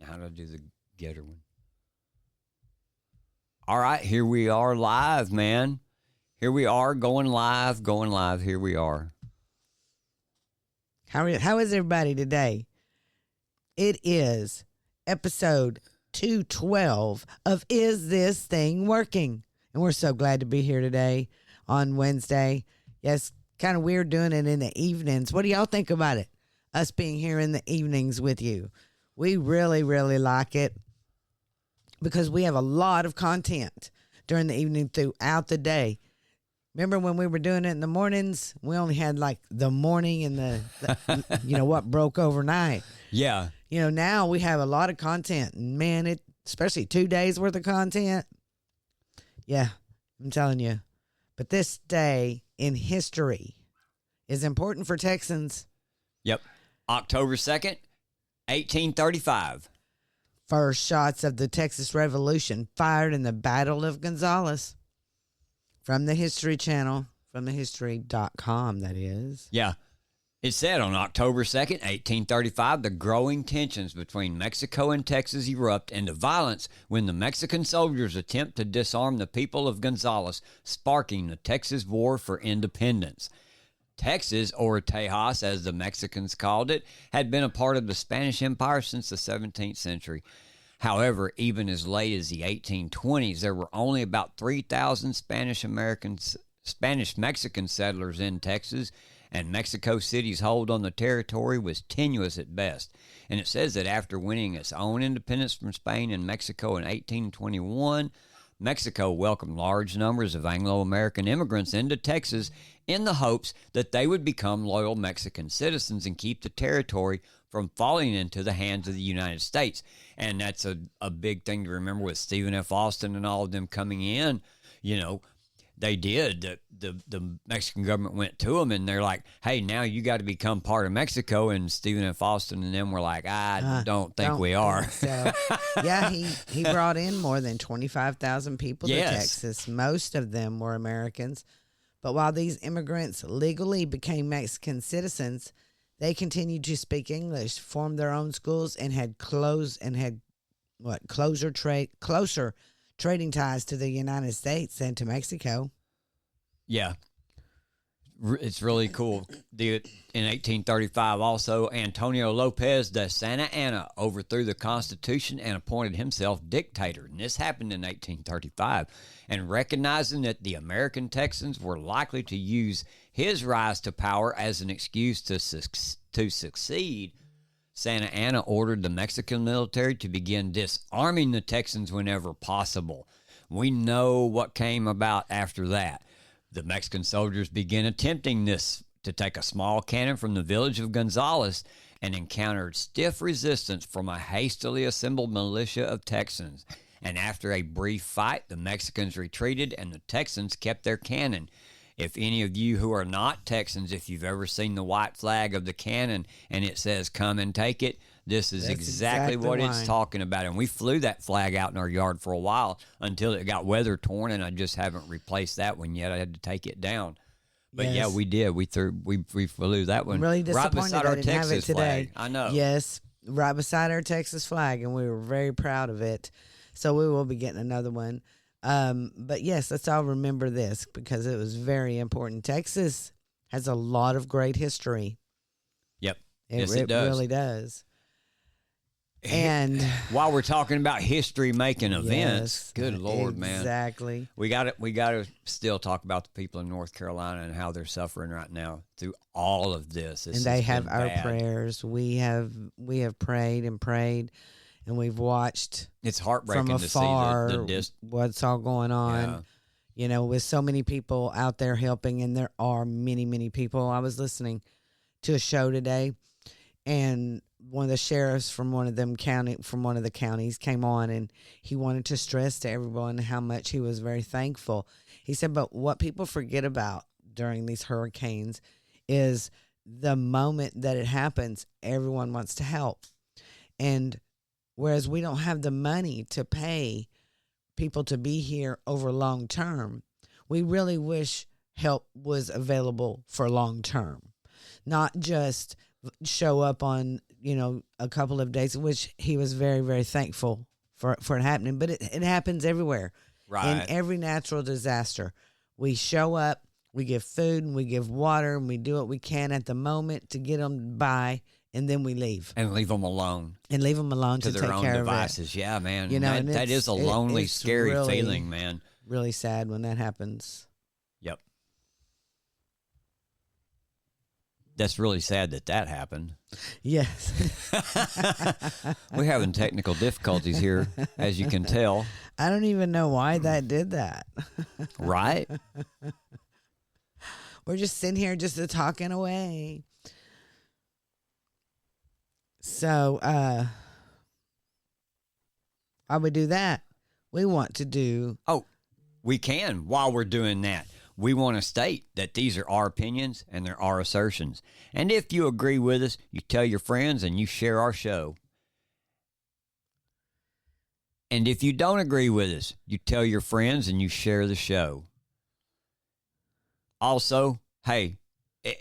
How do I do the getter one? All right, here we are live, man. Here we are going live. Here we are. How is everybody today? It is episode 212 of Is This Thing Working? And we're so glad to be here today on Wednesday. Yes, kind of weird doing it in the evenings. What do y'all think about it? Us being here in the evenings with you. We really, really like it because we have a lot of content during the evening throughout the day. Remember when we were doing it in the mornings? We only had like the morning and the what broke overnight. Yeah. Now we have a lot of content. And man, especially 2 days worth of content. Yeah, I'm telling you. But this day in history is important for Texans. Yep. October 2nd, 1835. First shots of the Texas Revolution fired in the Battle of Gonzales. From the History Channel, from thehistory.com, that is. Yeah. It said on October 2nd, 1835, the growing tensions between Mexico and Texas erupt into violence when the Mexican soldiers attempt to disarm the people of Gonzales, sparking the Texas War for Independence. Texas, or Tejas as the Mexicans called it, had been a part of the Spanish Empire since the 17th century. However, even as late as the 1820s, there were only about 3,000 Spanish-Mexican settlers in Texas, and Mexico City's hold on the territory was tenuous at best. And it says that after winning its own independence from Spain and Mexico in 1821, Mexico welcomed large numbers of Anglo-American immigrants into Texas in the hopes that they would become loyal Mexican citizens and keep the territory from falling into the hands of the United States. And that's a big thing to remember with Stephen F. Austin and all of them coming in. They did. The Mexican government went to them and they're like, hey, now you got to become part of Mexico. And Stephen F. Austin and them were like, I don't think we are. So, yeah, he brought in more than 25,000 people to Texas. Most of them were Americans. But while these immigrants legally became Mexican citizens, they continued to speak English, formed their own schools, and had closer trading ties to the United States than to Mexico. Yeah. It's really cool. In 1835, also, Antonio Lopez de Santa Anna overthrew the Constitution and appointed himself dictator. And this happened in 1835. And recognizing that the American Texans were likely to use his rise to power as an excuse to succeed, Santa Anna ordered the Mexican military to begin disarming the Texans whenever possible. We know what came about after that. The Mexican soldiers began attempting this to take a small cannon from the village of Gonzales and encountered stiff resistance from a hastily assembled militia of Texans. And after a brief fight, the Mexicans retreated and the Texans kept their cannon. If any of you who are not Texans, if you've ever seen the white flag of the cannon and it says, come and take it, this is exactly what it's talking about. And we flew that flag out in our yard for a while until it got weather torn, and I just haven't replaced that one yet. I had to take it down. But yeah, we did. We flew that one really right beside our Texas flag. I know. Yes, right beside our Texas flag, and we were very proud of it. So we will be getting another one. But yes, let's all remember this because it was very important. Texas has a lot of great history. Yep. It does. Really does. And while we're talking about history making events, good Lord, man. Exactly. We got to still talk about the people in North Carolina and how they're suffering right now through all of this. And they have our prayers. We have prayed and prayed. And we've watched it's heartbreaking from afar to see what's all going on. Yeah. With so many people out there helping, and there are many, many people. I was listening to a show today, and one of the sheriffs from one of the counties came on, and he wanted to stress to everyone how much he was very thankful. He said, but what people forget about during these hurricanes is the moment that it happens, everyone wants to help. And whereas we don't have the money to pay people to be here over long term, we really wish help was available for long term, not just show up on a couple of days, which he was very, very thankful for it happening. But it happens everywhere. Right. In every natural disaster. We show up, we give food, and we give water, and we do what we can at the moment to get them by, and then we leave. And leave them alone. And leave them alone to their take own care devices. of it. Yeah, man. And that is a lonely, scary really, feeling, man. Really sad when that happens. Yep. That's really sad that happened. Yes. We're having technical difficulties here, as you can tell. I don't even know why that did that. Right? We're just sitting here just talking away. So, why we do that? We want to do... Oh, we can while we're doing that. We want to state that these are our opinions and they're our assertions. And if you agree with us, you tell your friends and you share our show. And if you don't agree with us, you tell your friends and you share the show. Also, hey,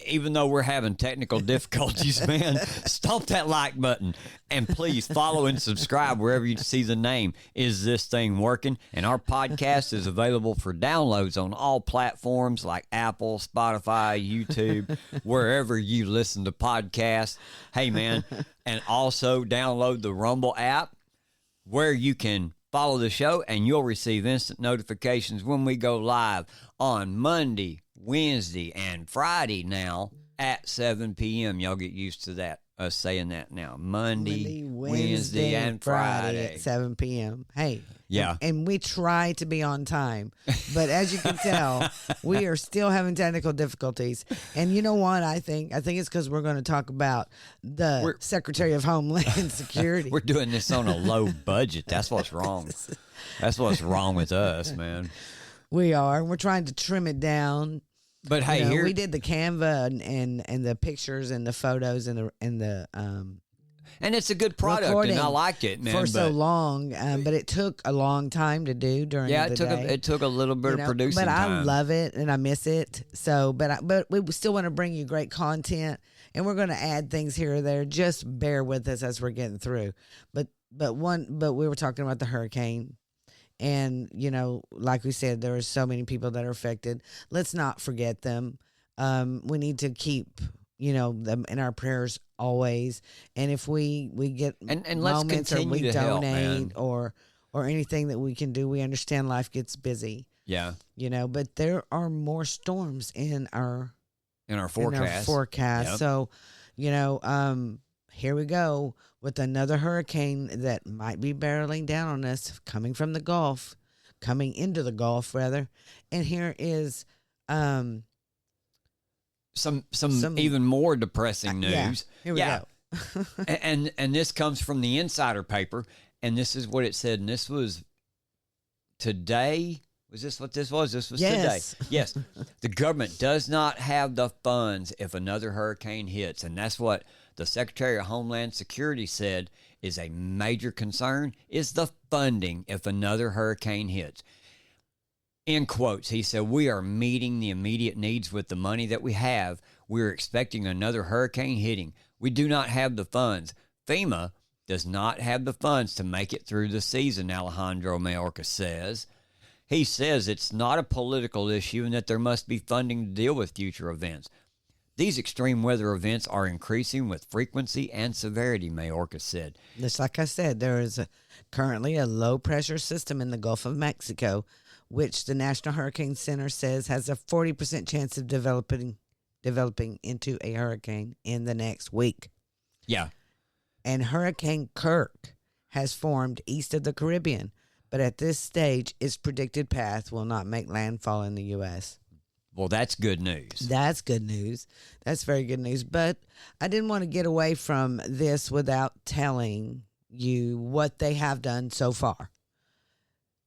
even though we're having technical difficulties, man, stomp that like button. And please follow and subscribe wherever you see the name. Is This Thing Working? And our podcast is available for downloads on all platforms like Apple, Spotify, YouTube, wherever you listen to podcasts. Hey, man, and also download the Rumble app where you can follow the show and you'll receive instant notifications when we go live on Monday, Wednesday, and Friday now at 7 p.m. Y'all get used to that, us saying that now. Monday, Wednesday, and Friday at 7 p.m. Hey. Yeah. And we try to be on time. But as you can tell, we are still having technical difficulties. And you know what I think? I think it's because we're going to talk about the Secretary of Homeland Security. We're doing this on a low budget. That's what's wrong. That's what's wrong with us, man. We are. We're trying to trim it down. But hey, here we did the Canva and the pictures and the photos and the and it's a good product, and I liked it, man. For so long, but it took a long time to do during the day. It took a little bit of producing time. But I love it and I miss it. So, but we still want to bring you great content, and we're going to add things here or there. Just bear with us as we're getting through. But we were talking about the hurricane. And, like we said, there are so many people that are affected. Let's not forget them. We need to keep, them in our prayers always. And if we get and let's moments or we to donate help, or anything that we can do, we understand life gets busy. Yeah. But there are more storms in our forecast. Yep. So, here we go with another hurricane that might be barreling down on us, coming into the Gulf, rather. And here is some even more depressing news. Yeah, here we go. and this comes from the Insider paper, and this is what it said. And this was today. Was this what this was? This was yes. Today. Yes. The government does not have the funds if another hurricane hits, and that's what the Secretary of Homeland Security said is a major concern, is the funding if another hurricane hits. In quotes, he said, "We are meeting the immediate needs with the money that we have. We are expecting another hurricane hitting. We do not have the funds. FEMA does not have the funds to make it through the season," Alejandro Mayorkas says. He says it's not a political issue and that there must be funding to deal with future events. These extreme weather events are increasing with frequency and severity, Mayorkas said. Just like I said, there is currently a low-pressure system in the Gulf of Mexico, which the National Hurricane Center says has a 40% chance of developing into a hurricane in the next week. Yeah. And Hurricane Kirk has formed east of the Caribbean, but at this stage, its predicted path will not make landfall in the U.S. Well, that's good news. That's good news. That's very good news. But I didn't want to get away from this without telling you what they have done so far.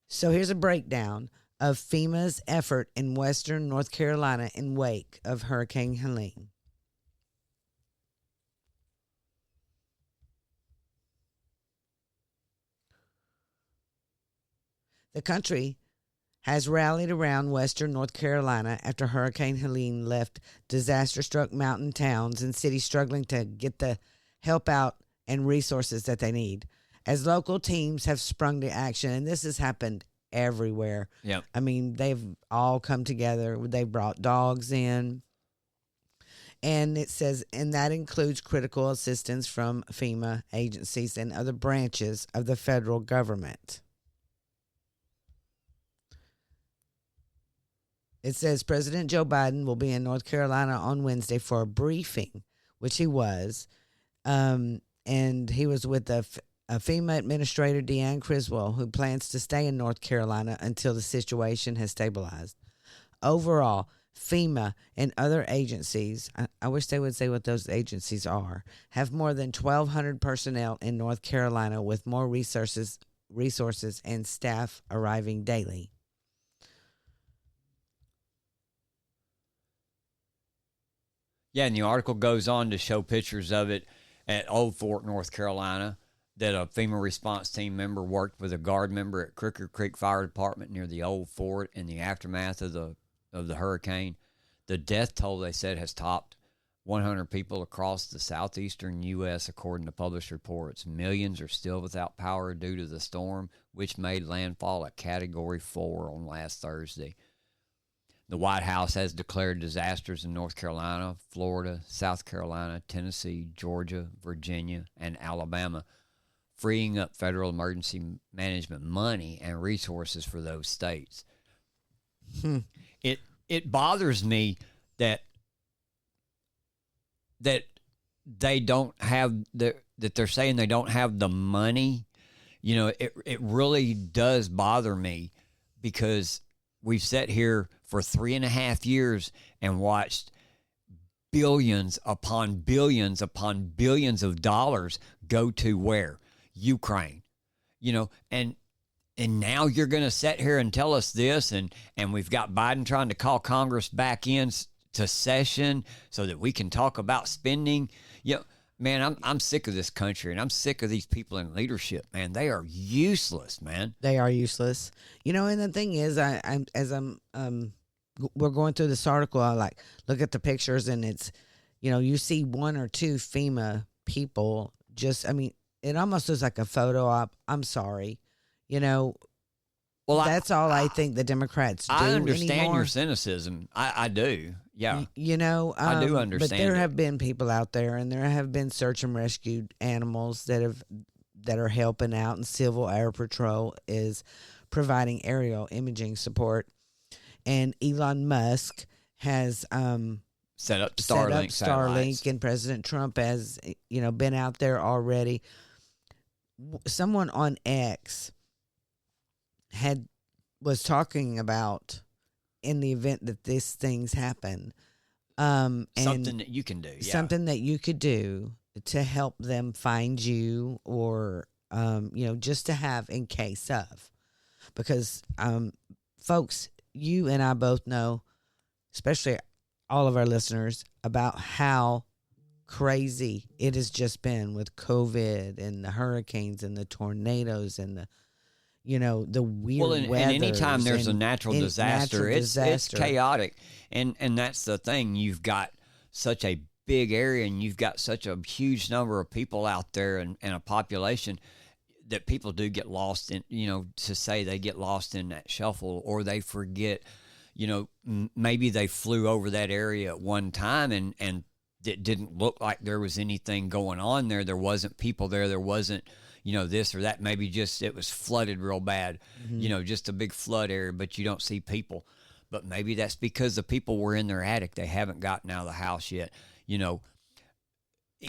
So here's a breakdown of FEMA's effort in western North Carolina in wake of Hurricane Helene. The country has rallied around western North Carolina after Hurricane Helene left disaster-struck mountain towns and cities struggling to get the help out and resources that they need. As local teams have sprung to action, and this has happened everywhere. Yeah. I mean, they've all come together. They brought dogs in. And it says, and that includes critical assistance from FEMA agencies and other branches of the federal government. It says President Joe Biden will be in North Carolina on Wednesday for a briefing, which he was. And he was with a FEMA Administrator, Deanne Criswell, who plans to stay in North Carolina until the situation has stabilized. Overall, FEMA and other agencies, I wish they would say what those agencies are, have more than 1,200 personnel in North Carolina with more resources and staff arriving daily. Yeah, and the article goes on to show pictures of it at Old Fort, North Carolina, that a FEMA response team member worked with a guard member at Cricker Creek Fire Department near the Old Fort in the aftermath of the hurricane. The death toll, they said, has topped 100 people across the southeastern U.S., according to published reports. Millions are still without power due to the storm, which made landfall at Category 4 on last Thursday. The White House has declared disasters in North Carolina, Florida, South Carolina, Tennessee, Georgia, Virginia, and Alabama, freeing up federal emergency management money and resources for those states. It bothers me that they don't have that they're saying they don't have the money. You know, it really does bother me, because we've sat here for 3.5 years and watched billions upon billions upon billions of dollars go to where? Ukraine. You know, and now you're going to sit here and tell us this, and we've got Biden trying to call Congress back in to session so that we can talk about spending. You know, man, I'm sick of this country, and I'm sick of these people in leadership, man. They are useless, man. They are useless. You know, and the thing is, we're going through this article, I look at the pictures, and it's, you know, you see one or two FEMA people just, I mean, it almost looks like a photo op. I'm sorry. You know, well, that's all I think the Democrats do. I understand anymore. Your cynicism. I do. Yeah. You know, I do understand. But there have been people out there, and there have been search and rescue animals that are helping out, and Civil Air Patrol is providing aerial imaging support. And Elon Musk has set up Starlink, and President Trump has, you know, been out there already. Someone on X was talking about, in the event that these things happen, something that you can do, something that you could do to help them find you, or you know, just to have in case of, because folks, you and I both know, especially all of our listeners, about how crazy it has just been with COVID and the hurricanes and the tornadoes and the, you know, the weird weather. And anytime there's a natural disaster, it's chaotic. And that's the thing. You've got such a big area, and you've got such a huge number of people out there, and a population, that people do get lost in, you know, to say they get lost in that shuffle, or they forget, you know, maybe they flew over that area at one time, and it didn't look like there was anything going on there. There wasn't people there. There wasn't, you know, this or that. Maybe just it was flooded real bad, you know, just a big flood area, but you don't see people. But maybe that's because the people were in their attic. They haven't gotten out of the house yet, you know,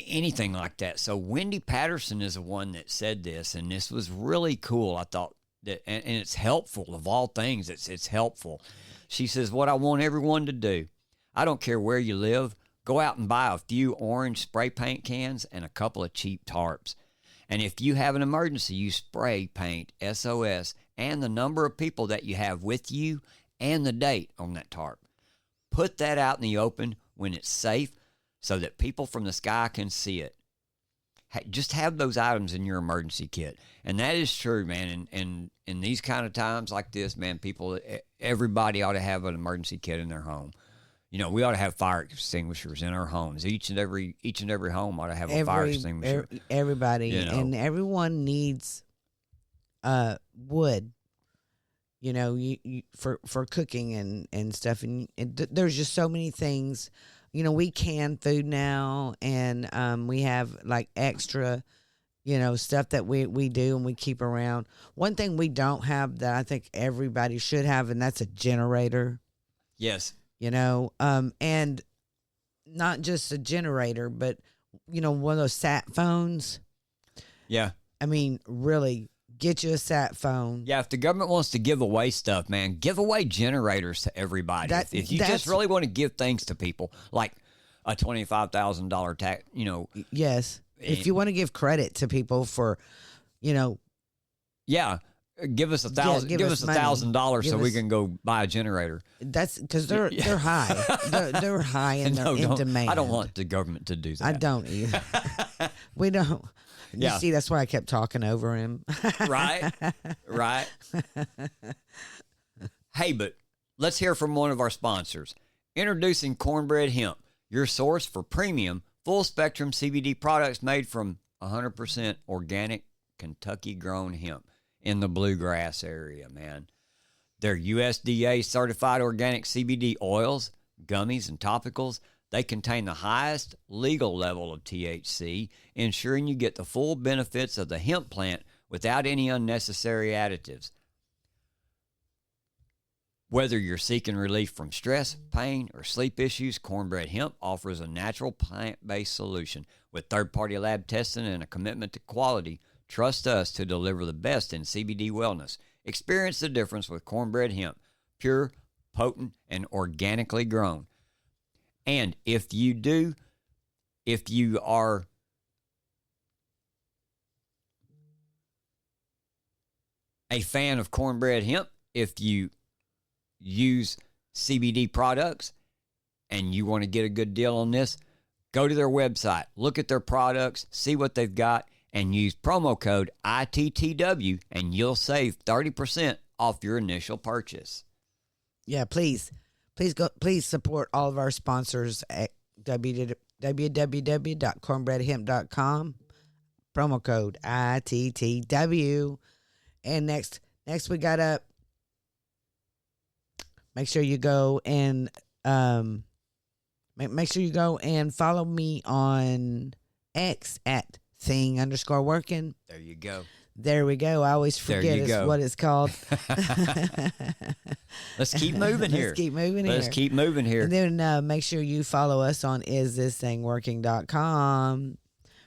anything like that. So Wendy Patterson is the one that said this, and this was really cool. I thought that, and it's helpful of all things. It's helpful. She says, what I want everyone to do, I don't care where you live, go out and buy a few orange spray paint cans and a couple of cheap tarps. And if you have an emergency, you spray paint SOS and the number of people that you have with you and the date on that tarp. Put that out in the open when it's safe so that people from the sky can see it. Just have those items in your emergency kit. And that is true, man. And in these kind of times like this, man, everybody ought to have an emergency kit in their home. You know, we ought to have fire extinguishers in our homes. Each and every home ought to have a fire extinguisher. Everybody, you know? And everyone needs wood. You know, you for cooking and stuff, and there's just so many things. You know, we can food now, and we have like extra, you know, stuff that we do and we keep around. One thing we don't have that I think everybody should have, and that's a generator. Yes. You know, and not just a generator, but, you know, one of those sat phones. Yeah. I mean, really, get you a sat phone. Yeah, if the government wants to give away stuff, man, give away generators to everybody. If you just really want to give things to people, like a $25,000 tax, you know. Yes. If you want to give credit to people for, you know. Yeah. Give us $1,000. Give us $1,000 so we can go buy a generator. That's because they're high. They're high and they're in demand. I don't want the government to do that. I don't either. We don't. You see, that's why I kept talking over him. Right. Hey, but let's hear from one of our sponsors. Introducing Cornbread Hemp, your source for premium, full-spectrum CBD products made from 100% organic, Kentucky-grown hemp in the bluegrass area, man. They're USDA certified organic CBD oils, gummies, and topicals. They contain the highest legal level of THC, ensuring you get the full benefits of the hemp plant without any unnecessary additives. Whether you're seeking relief from stress, pain, or sleep issues, Cornbread Hemp offers a natural plant-based solution. With third-party lab testing and a commitment to quality, trust us to deliver the best in CBD wellness. Experience the difference with Cornbread Hemp, pure, potent, and organically grown. And if you are a fan of Cornbread Hemp, if you use CBD products and you want to get a good deal on this, go to their website, look at their products, see what they've got, and use promo code ITTW, and you'll save 30% off your initial purchase. Yeah, please support all of our sponsors at www.cornbreadhemp.com. Promo code ITTW. And next we got up. Make sure you go and follow me on X at thing_working. There you go. There we go. I always forget what it's called. Let's keep moving here. Let's keep moving here. And then make sure you follow us on isthisthingworking.com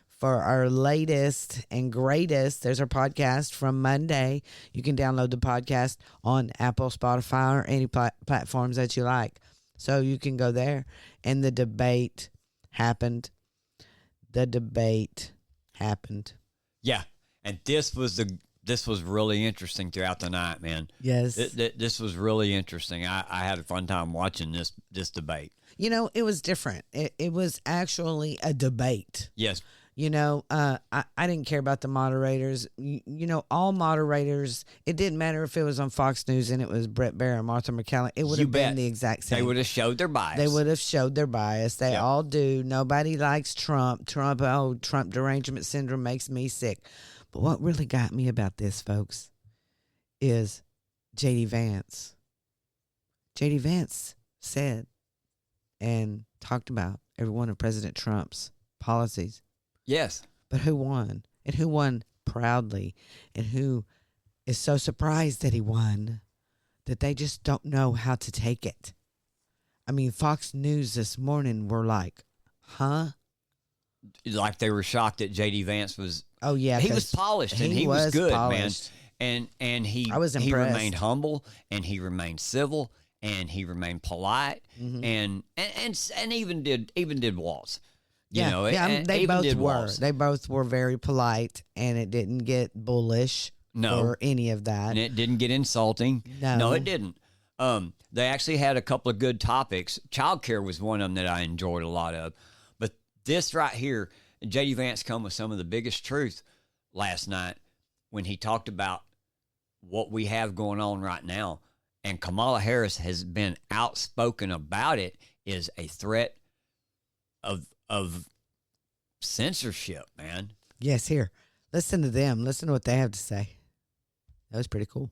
for our latest and greatest. There's our podcast from Monday. You can download the podcast on Apple, Spotify, or any platforms that you like. So you can go there. And the debate happened. Yeah. And this was really interesting throughout the night, man. Yes. This was really interesting. I had a fun time watching this debate. You know, it was different. It was actually a debate. Yes. You know, I didn't care about the moderators. You know, all moderators, it didn't matter if it was on Fox News and it was Brett Baer and Martha McCallum. It would have been the exact same. They would have showed their bias. They all do. Nobody likes Trump. Trump derangement syndrome makes me sick. But what really got me about this, folks, is J.D. Vance. J.D. Vance said and talked about every one of President Trump's policies. Yes. But who won? And who won proudly? And who is so surprised that he won that they just don't know how to take it? I mean, Fox News this morning were like, huh? Like they were shocked that J.D. Vance was... Oh, yeah. He was polished and he was good, polished. Man. And he remained humble and he remained civil and he remained polite and even did Walz. They both were. They both were very polite, and it didn't get bullish or any of that. And it didn't get insulting. No, it didn't. They actually had a couple of good topics. Childcare was one of them that I enjoyed a lot of. But this right here, J.D. Vance come with some of the biggest truth last night when he talked about what we have going on right now. And Kamala Harris has been outspoken about it is a threat of censorship, man. Yes, here. Listen to them. Listen to what they have to say. That was pretty cool.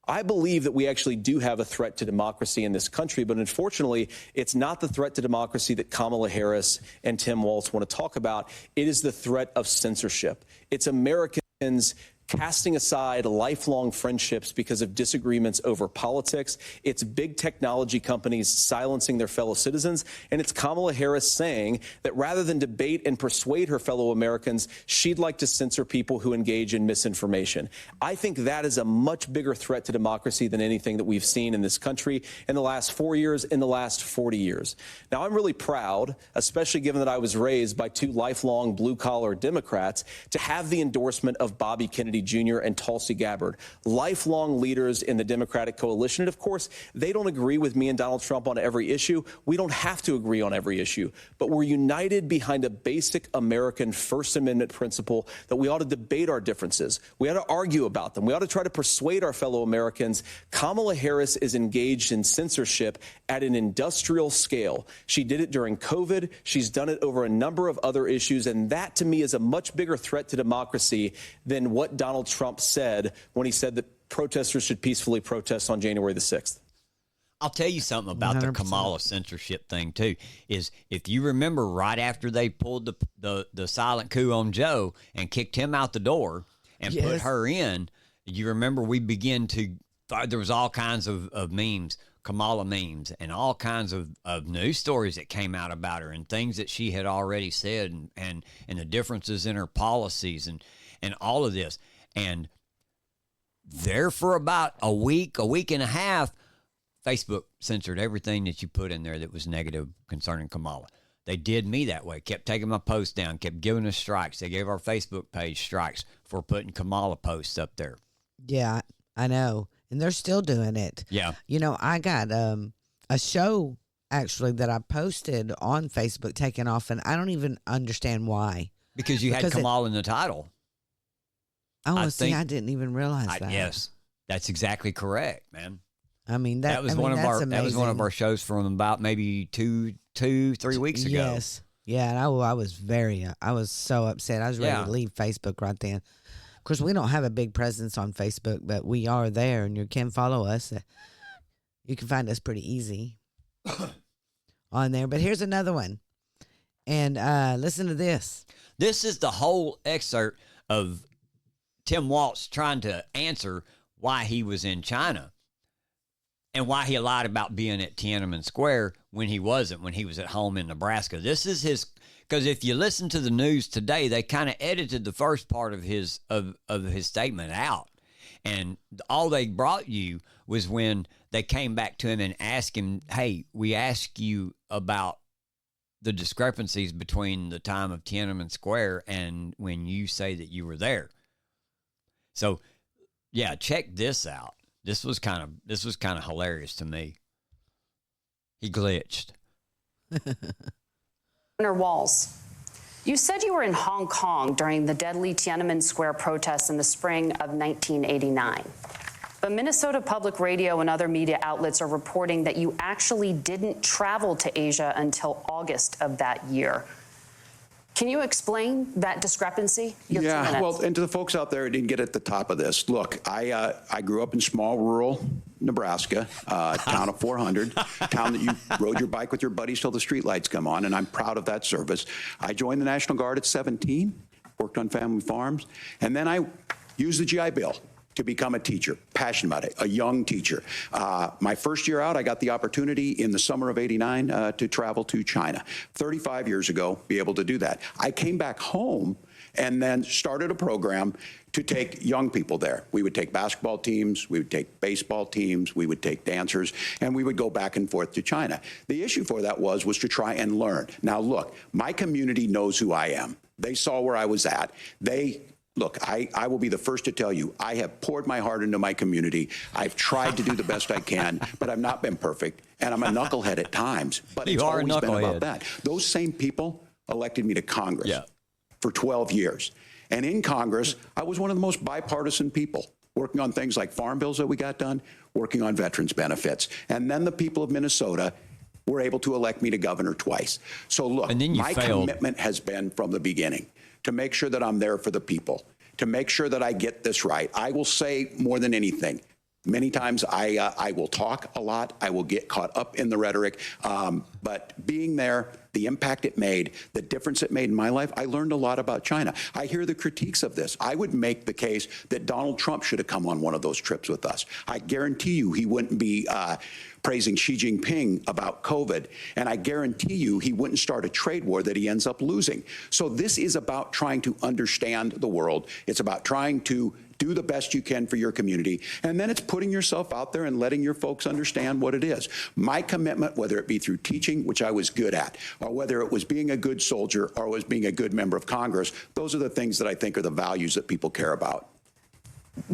I believe that we actually do have a threat to democracy in this country, but unfortunately, it's not the threat to democracy that Kamala Harris and Tim Walz want to talk about. It is the threat of censorship. It's Americans casting aside lifelong friendships because of disagreements over politics. It's big technology companies silencing their fellow citizens. And it's Kamala Harris saying that rather than debate and persuade her fellow Americans, she'd like to censor people who engage in misinformation. I think that is a much bigger threat to democracy than anything that we've seen in this country in the last 4 years, in the last 40 years. Now, I'm really proud, especially given that I was raised by two lifelong blue-collar Democrats, to have the endorsement of Bobby Kennedy Jr. and Tulsi Gabbard, lifelong leaders in the Democratic coalition. And of course, they don't agree with me and Donald Trump on every issue. We don't have to agree on every issue, but we're united behind a basic American First Amendment principle that we ought to debate our differences. We ought to argue about them. We ought to try to persuade our fellow Americans. Kamala Harris is engaged in censorship at an industrial scale. She did it during COVID. She's done it over a number of other issues. And that, to me, is a much bigger threat to democracy than what Donald Trump said when he said that protesters should peacefully protest on January the 6th. I'll tell you something about 100%. The Kamala censorship thing, too, is if you remember right after they pulled the silent coup on Joe and kicked him out the door and put her in, you remember we began to – there was all kinds of memes, Kamala memes, and all kinds of news stories that came out about her and things that she had already said and the differences in her policies and all of this. And there for about a week and a half, Facebook censored everything that you put in there that was negative concerning Kamala. They did me that way, kept taking my posts down, kept giving us strikes. They gave our Facebook page strikes for putting Kamala posts up there. Yeah, I know. And they're still doing it. Yeah. You know, I got a show, actually, that I posted on Facebook taken off, and I don't even understand why. Because you had Kamala in the title. Oh, I didn't even realize that. Yes, that's exactly correct, man. I mean, that was one amazing. One of our shows from about maybe 3 weeks ago. Yes, yeah. And I was so upset. I was ready to leave Facebook right then. Of course, we don't have a big presence on Facebook, but we are there, and you can follow us. You can find us pretty easy on there. But here's another one, and listen to this. This is the whole excerpt of Tim Walz trying to answer why he was in China and why he lied about being at Tiananmen Square when he wasn't, when he was at home in Nebraska. This is his, because if you listen to the news today, they kind of edited the first part of his statement out. And all they brought you was when they came back to him and asked him, hey, we asked you about the discrepancies between the time of Tiananmen Square and when you say that you were there. So, yeah, check this out. This was kind of hilarious to me. He glitched. Governor Walz, you said you were in Hong Kong during the deadly Tiananmen Square protests in the spring of 1989. But Minnesota Public Radio and other media outlets are reporting that you actually didn't travel to Asia until August of that year. Can you explain that discrepancy? Yeah, well, and to the folks out there who didn't get at the top of this, look, I grew up in small rural Nebraska, town of 400, town that you rode your bike with your buddies till the streetlights come on, and I'm proud of that service. I joined the National Guard at 17, worked on family farms, and then I used the GI Bill to become a teacher, passionate about it, a young teacher. My first year out, I got the opportunity in the summer of '89 to travel to China. 35 years ago, be able to do that. I came back home and then started a program to take young people there. We would take basketball teams, we would take baseball teams, we would take dancers, and we would go back and forth to China. The issue for that was to try and learn. Now, look, my community knows who I am. They saw where I was at. Look, I will be the first to tell you, I have poured my heart into my community. I've tried to do the best I can, but I've not been perfect, and I'm a knucklehead at times. But it's always been about that. Those same people elected me to Congress for 12 years. And in Congress, I was one of the most bipartisan people. working on things like farm bills that we got done, working on veterans benefits. And then the people of Minnesota were able to elect me to governor twice. So look, my commitment has been from the beginning to make sure that I'm there for the people, to make sure that I get this right. I will say more than anything, many times I will talk a lot. I will get caught up in the rhetoric. But being there, the impact it made, the difference it made in my life, I learned a lot about China. I hear the critiques of this. I would make the case that Donald Trump should have come on one of those trips with us. I guarantee you he wouldn't be praising Xi Jinping about COVID. And I guarantee you he wouldn't start a trade war that he ends up losing. So this is about trying to understand the world. It's about trying to do the best you can for your community. And then it's putting yourself out there and letting your folks understand what it is. My commitment, whether it be through teaching, which I was good at, or whether it was being a good soldier or was being a good member of Congress, those are the things that I think are the values that people care about.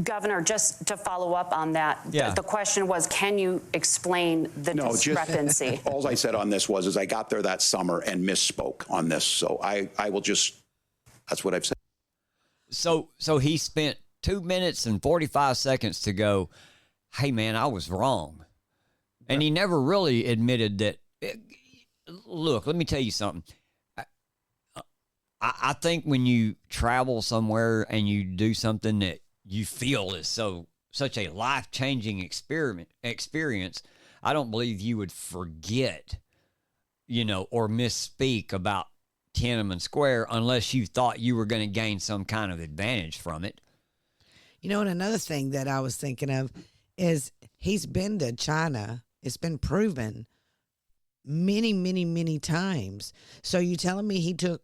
Governor, just to follow up on that, the question was, can you explain the discrepancy? All I said on this was I got there that summer and misspoke on this. So I will just, that's what I've said. So he spent 2 minutes and 45 seconds to go, hey, man, I was wrong. And he never really admitted that. Look, let me tell you something. I think when you travel somewhere and you do something that you feel is such a life-changing experience, I don't believe you would forget, or misspeak about Tiananmen Square unless you thought you were going to gain some kind of advantage from it. And another thing that I was thinking of is he's been to China. It's been proven many, many, many times. So you telling me he took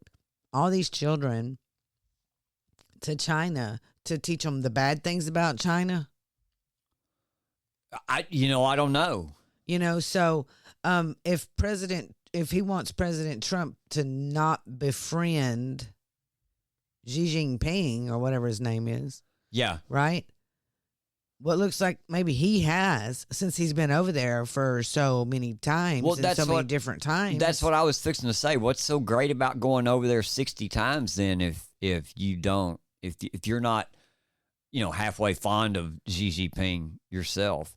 all these children to China to teach them the bad things about China? I don't know. So if he wants President Trump to not befriend Xi Jinping or whatever his name is. Yeah. Right? Well, it looks like maybe he has, since he's been over there for so many times many different times. That's what I was fixing to say. What's so great about going over there 60 times then if you're not, halfway fond of Xi Jinping yourself?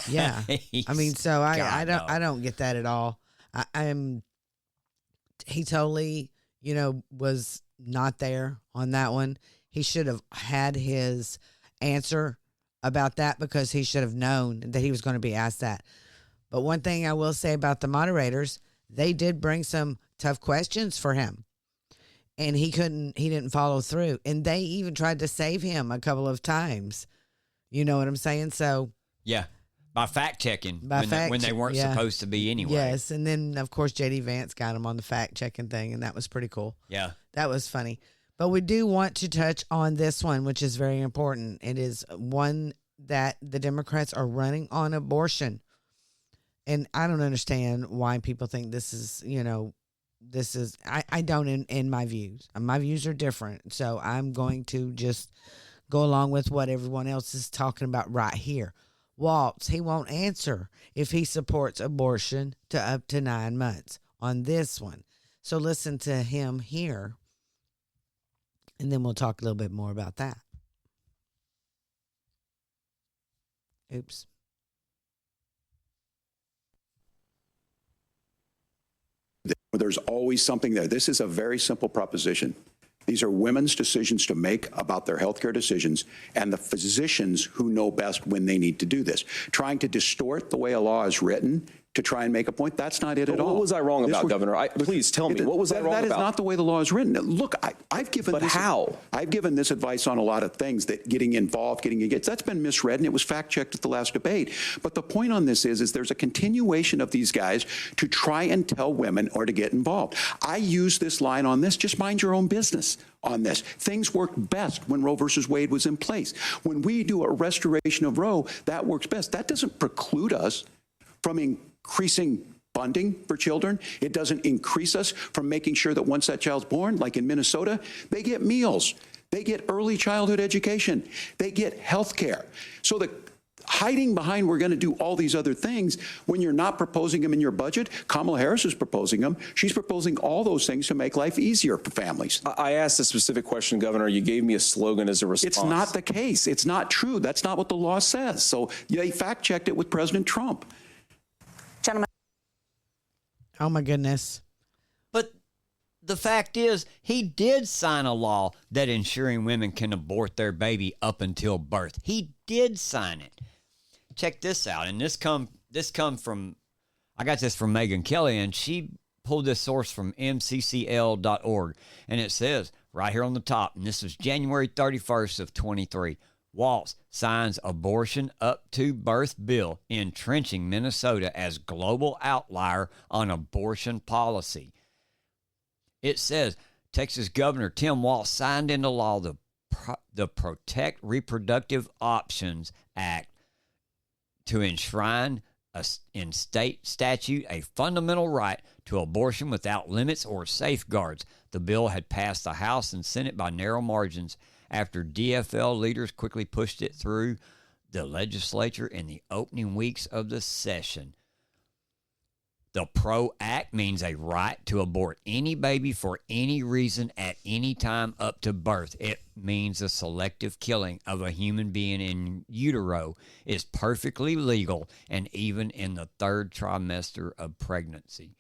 Yeah. I mean, so I don't get that at all. He totally, was not there on that one. He should have had his answer about that because he should have known that he was going to be asked that. But one thing I will say about the moderators, they did bring some tough questions for him. And he didn't follow through. And they even tried to save him a couple of times. You know what I'm saying? So yeah, by fact checking when they weren't supposed to be anyway. Yes, and then of course JD Vance got him on the fact checking thing, and that was pretty cool. Yeah, that was funny. But we do want to touch on this one, which is very important. It is one that the Democrats are running on abortion, and I don't understand why people think this is, I don't in my views. My views are different, so I'm going to just go along with what everyone else is talking about right here. Walz, he won't answer if he supports abortion to up to 9 months on this one. So listen to him here, and then we'll talk a little bit more about that. Oops. There's always something there. This is a very simple proposition. These are women's decisions to make about their healthcare decisions, and the physicians who know best when they need to do this. Trying to distort the way a law is written to try and make a point, that's not it at all. What was I wrong about, Governor? Please tell me, what was I wrong about? That is not the way the law is written. Look, I've given I've given this advice on a lot of things, that getting involved, getting engaged, that's been misread, and it was fact-checked at the last debate. But the point on this is there's a continuation of these guys to try and tell women or to get involved. I use this line on this, just mind your own business on this. Things worked best when Roe versus Wade was in place. When we do a restoration of Roe, that works best. That doesn't preclude us from increasing funding for children. It doesn't increase us from making sure that once that child's born, like in Minnesota, they get meals, they get early childhood education, they get health care. So hiding behind we're going to do all these other things when you're not proposing them in your budget. Kamala Harris is proposing them. She's proposing all those things to make life easier for families. I asked a specific question, Governor. You gave me a slogan as a response. It's not the case. It's not true. That's not what the law says. So they fact-checked it with President Trump. Gentlemen. Oh, my goodness. But the fact is, he did sign a law that ensuring women can abort their baby up until birth. He did sign it. Check this out. And this come from, I got this from Megyn Kelly, and she pulled this source from mccl.org. And it says right here on the top, and this was January 31st of 23, Walz signs abortion up to birth bill entrenching Minnesota as global outlier on abortion policy. It says Texas Governor Tim Walz signed into law the Protect Reproductive Options Act to enshrine in state statute a fundamental right to abortion without limits or safeguards. The bill had passed the House and Senate by narrow margins after DFL leaders quickly pushed it through the legislature in the opening weeks of the session. The PRO Act means a right to abort any baby for any reason at any time up to birth. It means a selective killing of a human being in utero is perfectly legal and even in the third trimester of pregnancy.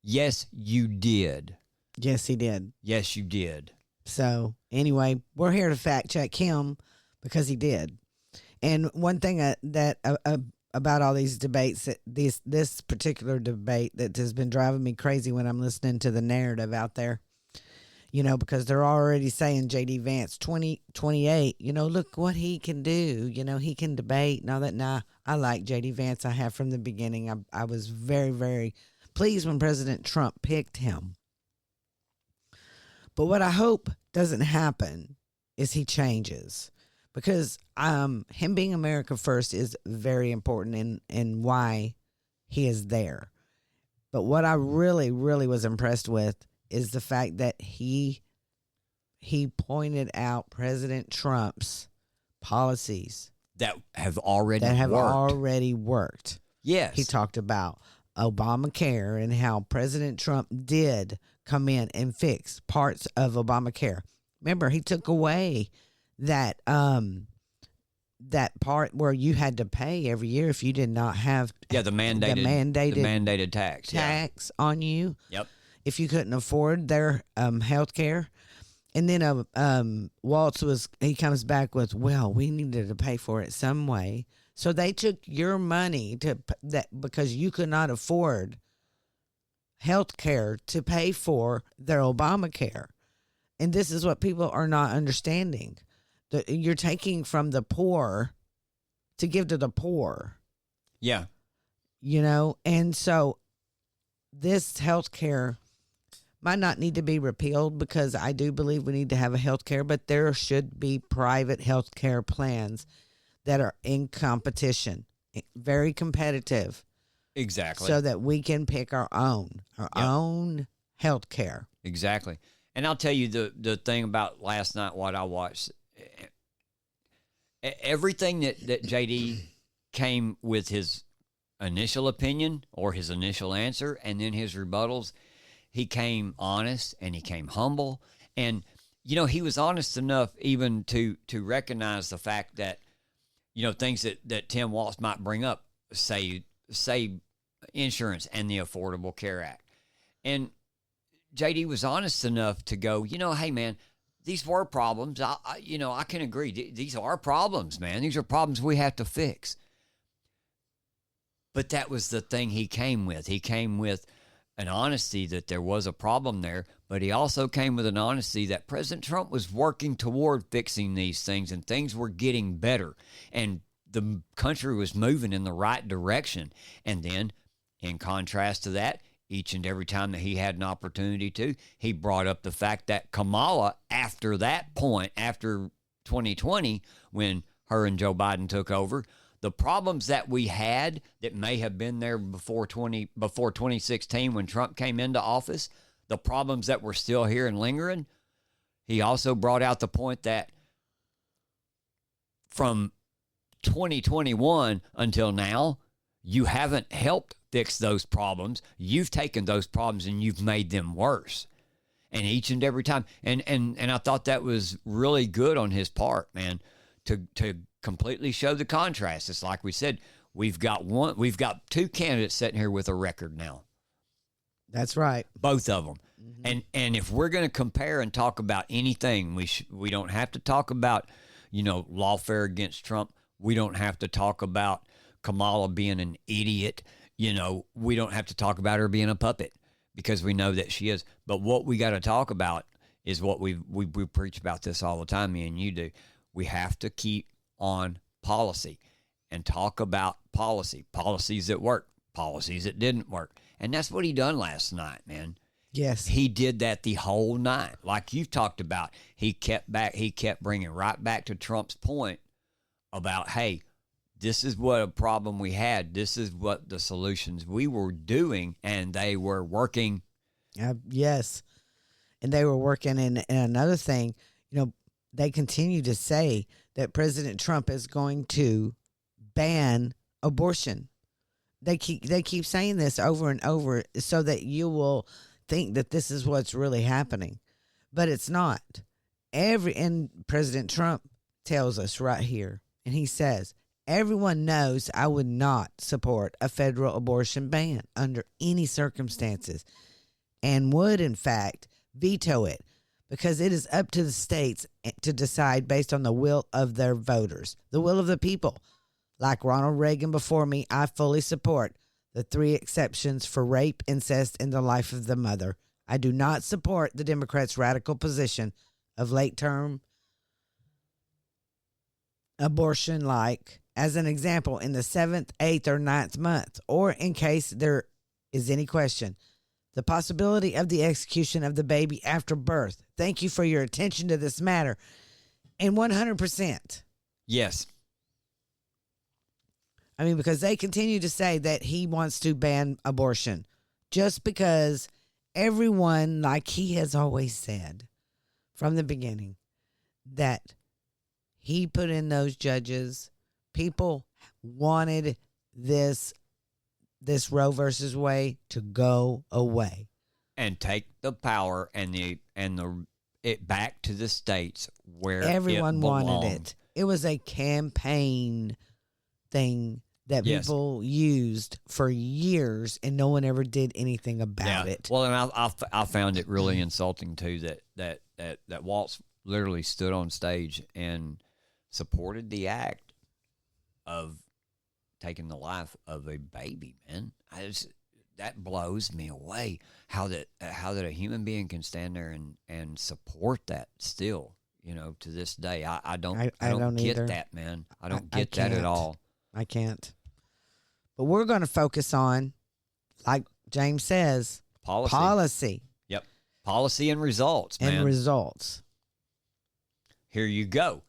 Yes, you did. Yes, he did. Yes, you did. So anyway, we're here to fact check him because he did. And one thing about all these debates, this particular debate that has been driving me crazy when I'm listening to the narrative out there, because they're already saying J.D. Vance 2028, look what he can do. He can debate and all that. Nah, I like J.D. Vance. I have from the beginning. I was very, very pleased when President Trump picked him. But what I hope doesn't happen is he changes, because him being America first is very important in why he is there. But what I really, really was impressed with is the fact that he pointed out President Trump's policies that have already worked. Yes. He talked about Obamacare and how President Trump did come in and fix parts of Obamacare. Remember, he took away that part where you had to pay every year if you did not have the mandated tax on you. Yep. If you couldn't afford their health care. And then Walz comes back with, well, we needed to pay for it some way. So they took your money because you could not afford health care to pay for their Obamacare. And this is what people are not understanding. You're taking from the poor to give to the poor. Yeah. And so this health care might not need to be repealed, because I do believe we need to have a health care, but there should be private health care plans that are in competition, very competitive. Exactly. So that we can pick our own health care. Exactly. And I'll tell you the thing about last night, what I watched, everything that JD came with his initial opinion or his initial answer and then his rebuttals, he came honest and he came humble. And, he was honest enough even to recognize the fact that, things that Tim Walz might bring up, say insurance and the Affordable Care Act. And JD was honest enough to go, hey, man, these were problems. I can agree. These are problems, man. These are problems we have to fix. But that was the thing he came with. He came with an honesty that there was a problem there, but he also came with an honesty that President Trump was working toward fixing these things, and things were getting better, and the country was moving in the right direction. And then, in contrast to that, each and every time that he had an opportunity to, he brought up the fact that Kamala, after that point, after 2020, when her and Joe Biden took over, the problems that we had that may have been there before 2016 when Trump came into office, the problems that were still here and lingering, he also brought out the point that from 2021 until now, you haven't helped fix those problems. You've taken those problems and you've made them worse. And each and every time. And I thought that was really good on his part, man, to completely show the contrast. It's like we said, we've got two candidates sitting here with a record now. That's right. Both of them. Mm-hmm. And if we're going to compare and talk about anything, we don't have to talk about, lawfare against Trump. We don't have to talk about Kamala being an idiot. We don't have to talk about her being a puppet, because we know that she is. But what we got to talk about is what we preach about this all the time, me and you do. We have to keep on policy and talk about policies that work, policies that didn't work. And that's what he done last night, man. Yes. He did that the whole night. Like you've talked about, he kept bringing right back to Trump's point about, hey, this is what a problem we had. This is what the solutions we were doing, and they were working. Yes. And they were working. And another thing, they continue to say that President Trump is going to ban abortion. They keep saying this over and over so that you will think that this is what's really happening. But it's not. And President Trump tells us right here, and he says, everyone knows I would not support a federal abortion ban under any circumstances, and would, in fact, veto it, because it is up to the states to decide based on the will of their voters, the will of the people. Like Ronald Reagan before me, I fully support the 3 exceptions for rape, incest, and the life of the mother. I do not support the Democrats' radical position of late-term abortion, like, as an example, in the 7th, 8th, or 9th month, or in case there is any question, the possibility of the execution of the baby after birth. Thank you for your attention to this matter. And 100%. Yes. I mean, because they continue to say that he wants to ban abortion just because everyone, like he has always said from the beginning, that he put in those judges. People wanted this Roe versus Wade to go away and take the power and it back to the states where everyone it wanted it. It was a campaign thing that people used for years, and no one ever did anything about it. Well, and I found it really insulting too that Walz literally stood on stage and supported the act of taking the life of a baby. Man, that blows me away. How that a human being can stand there and support that still, to this day. I don't get either. that, man. I don't get that at all. I can't. But we're going to focus on, like James says, policy. Yep. Policy and results, man. And results. Here you go.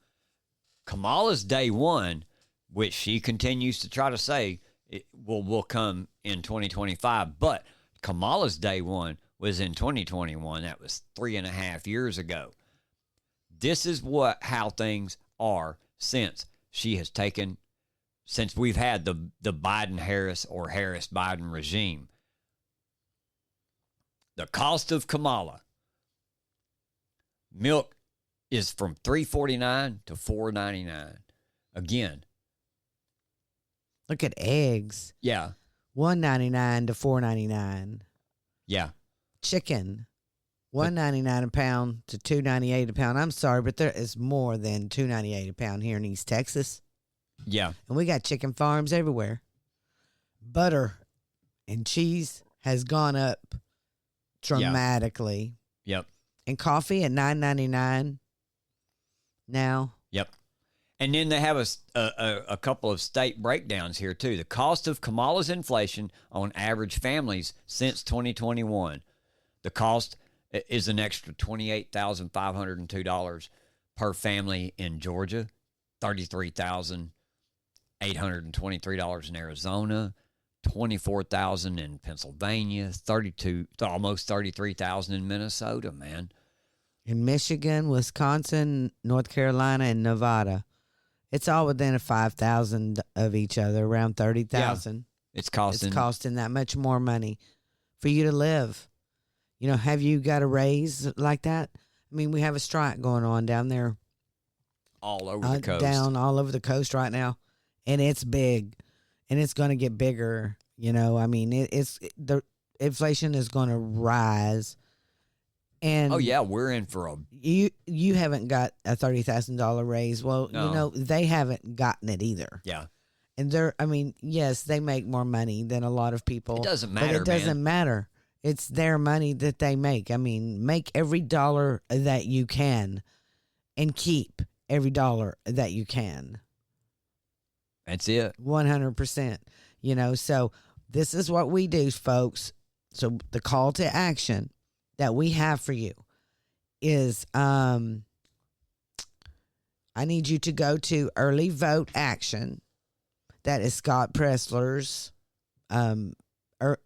Kamala's day one, which she continues to try to say it will come in 2025, but Kamala's day one was in 2021. That was 3.5 years ago. This is how things are since we've had the Biden-Harris or Harris-Biden regime. The cost of Kamala, milk is from $3.49 to $4.99. Again. Look at eggs. Yeah. $1.99 to $4.99. Yeah. Chicken, $1.99 a pound to $2.98 a pound. I'm sorry, but there is more than $2.98 a pound here in East Texas. Yeah. And we got chicken farms everywhere. Butter and cheese has gone up dramatically. Yep. And coffee at $9.99 now. Yep. And then they have a couple of state breakdowns here, too. The cost of Kamala's inflation on average families since 2021. The cost is an extra $28,502 per family in Georgia, $33,823 in Arizona, $24,000 in Pennsylvania, almost $33,000 in Minnesota, man. In Michigan, Wisconsin, North Carolina, and Nevada. It's all within a 5,000 of each other, around 30,000. It's costing that much more money for you to live. You know, have you got a raise like that? I mean, we have a strike going on down there. all over the coast. Down all over the coast right now. And it's big. And it's going to get bigger. You know, I mean, the inflation is going to rise. And oh yeah, we're in for a. You haven't got a $30,000 raise. Well, No. you know, they haven't gotten it either. Yeah. And I mean, yes, they make more money than a lot of people. It doesn't matter, But it doesn't matter. It's their money that they make. I mean, make every dollar that you can and keep every dollar that you can. That's it. 100%. You know, so this is what we do, folks. So the call to action that we have for you is I need you to go to Early Vote Action. That is Scott Pressler's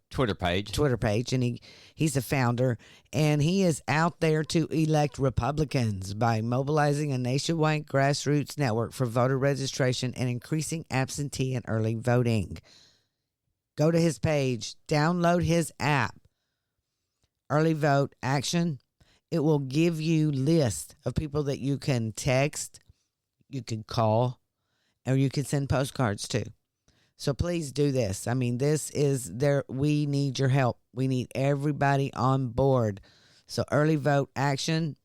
Twitter page. And he's the founder, and he is out there to elect Republicans by mobilizing a nationwide grassroots network for voter registration and increasing absentee and early voting. Go to his page, download his app, Early Vote Action. It will give you list of people that you can text, you can call, or you can send postcards to. So please do this. I mean, this is there. We need your help. We need everybody on board. So Early Vote Action.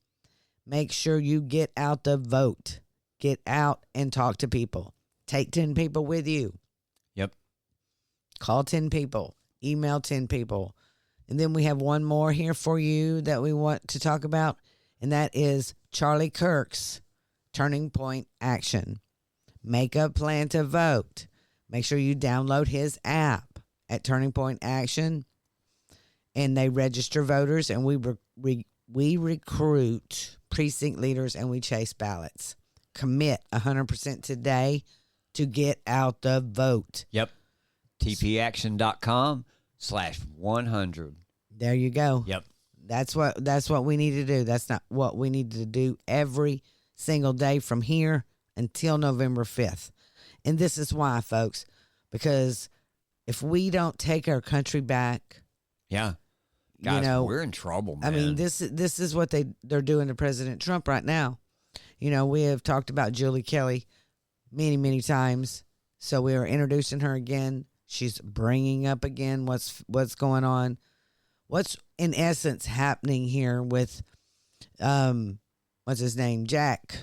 Make sure you get out the vote. Get out and talk to people. Take 10 people with you. Yep. Call 10 people. Email 10 people. And then we have one more here for you that we want to talk about. And that is Charlie Kirk's Turning Point Action. Make a plan to vote. Make sure you download his app at Turning Point Action, and they register voters, and we recruit precinct leaders, and we chase ballots. Commit 100% today to get out the vote. Yep. tpaction.com/100. There you go. Yep. That's what we need to do. That's not what we need to do every single day from here until November 5th. And this is why, folks, because if we don't take our country back, Yeah. Guys, you know, we're in trouble, man. I mean, this is what they're doing to President Trump right now. You know, we have talked about Julie Kelly many, many times. So we are introducing her again. She's bringing up again what's going on. What's in essence happening here with, what's his name? Jack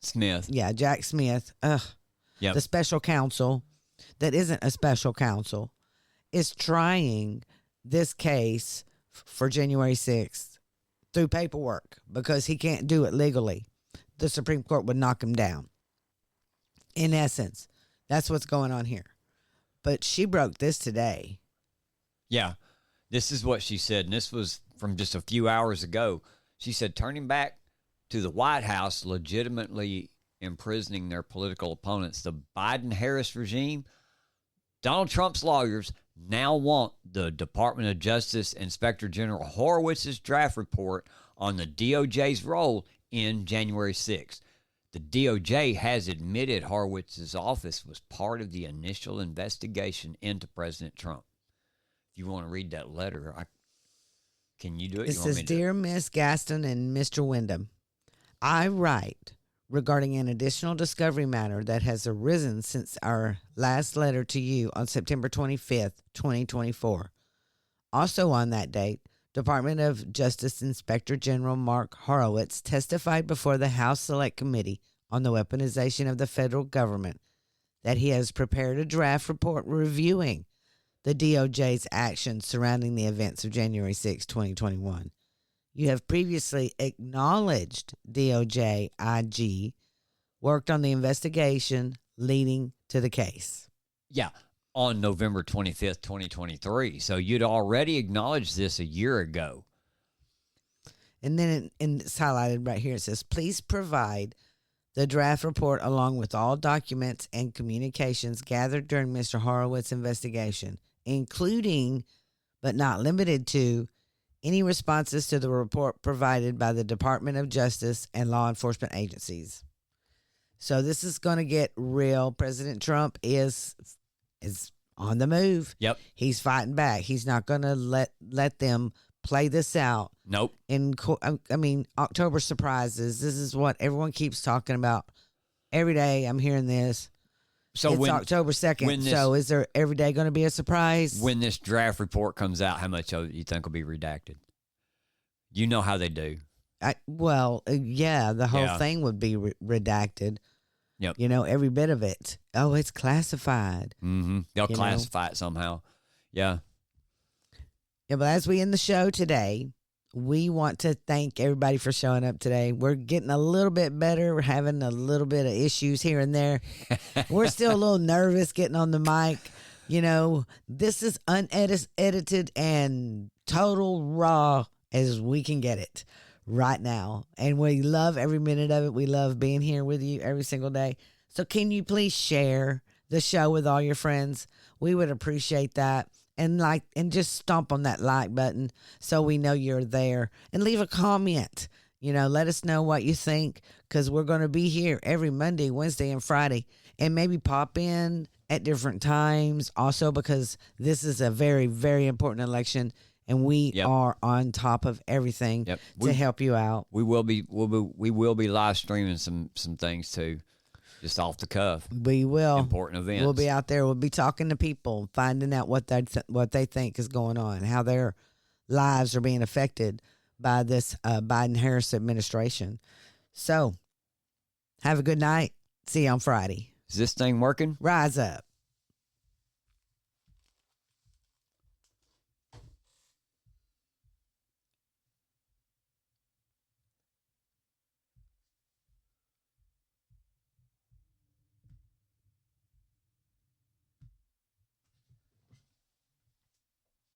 Smith. Yeah, Jack Smith. Yep. The special counsel that isn't a special counsel is trying this case for January 6th through paperwork because he can't do it legally. The Supreme Court would knock him down. In essence, that's what's going on here. But she broke this today. Yeah. This is what she said, and this was from just a few hours ago. She said, turning back to the White House legitimately imprisoning their political opponents, the Biden-Harris regime, Donald Trump's lawyers now want the Department of Justice Inspector General Horowitz's draft report on the DOJ's role in January 6th. The DOJ has admitted Horowitz's office was part of the initial investigation into President Trump. If you want to read that letter, can you do it? It says, Dear Miss Gaston and Mr. Wyndham, I write regarding an additional discovery matter that has arisen since our last letter to you on September 25th, 2024. Also on that date, Department of Justice Inspector General Mark Horowitz testified before the House Select Committee on the Weaponization of the Federal Government that he has prepared a draft report reviewing the DOJ's actions surrounding the events of January 6, 2021. You have previously acknowledged DOJ IG worked on the investigation leading to the case. Yeah, on November 25th, 2023. So you'd already acknowledged this a year ago. And then it's highlighted right here. It says, please provide the draft report along with all documents and communications gathered during Mr. Horowitz's investigation, including but not limited to any responses to the report provided by the Department of Justice and law enforcement agencies. So this is going to get real. President Trump is on the move. Yep. He's fighting back. He's not going to let them play this out. Nope. I mean, October surprises. This is what everyone keeps talking about. Every day I'm hearing this. So it's October 2nd. So is there every day going to be a surprise? When this draft report comes out, how much of it you think will be redacted? You know how they do. Yeah, the whole thing would be redacted. Yep. You know, every bit of it. Oh, it's classified. Mm-hmm. They'll classify it somehow. Yeah. Yeah, but as we end the show today, we want to thank everybody for showing up today. We're getting a little bit better. We're having a little bit of issues here and there. We're still a little nervous getting on the mic. You know, this is unedited and total raw as we can get it right now. And we love every minute of it. We love being here with you every single day. So can you please share the show with all your friends? We would appreciate that. And just stomp on that like button so we know you're there. And leave a comment. You know, let us know what you think, because we're going to be here every Monday, Wednesday, and Friday. And maybe pop in at different times also, because this is a very, very important election. And we are on top of everything to help you out. We will be live streaming some things too. Just off the cuff. We will. Important events. We'll be out there. We'll be talking to people, finding out what they think is going on, how their lives are being affected by this Biden-Harris administration. So, have a good night. See you on Friday. Is this thing working? Rise up.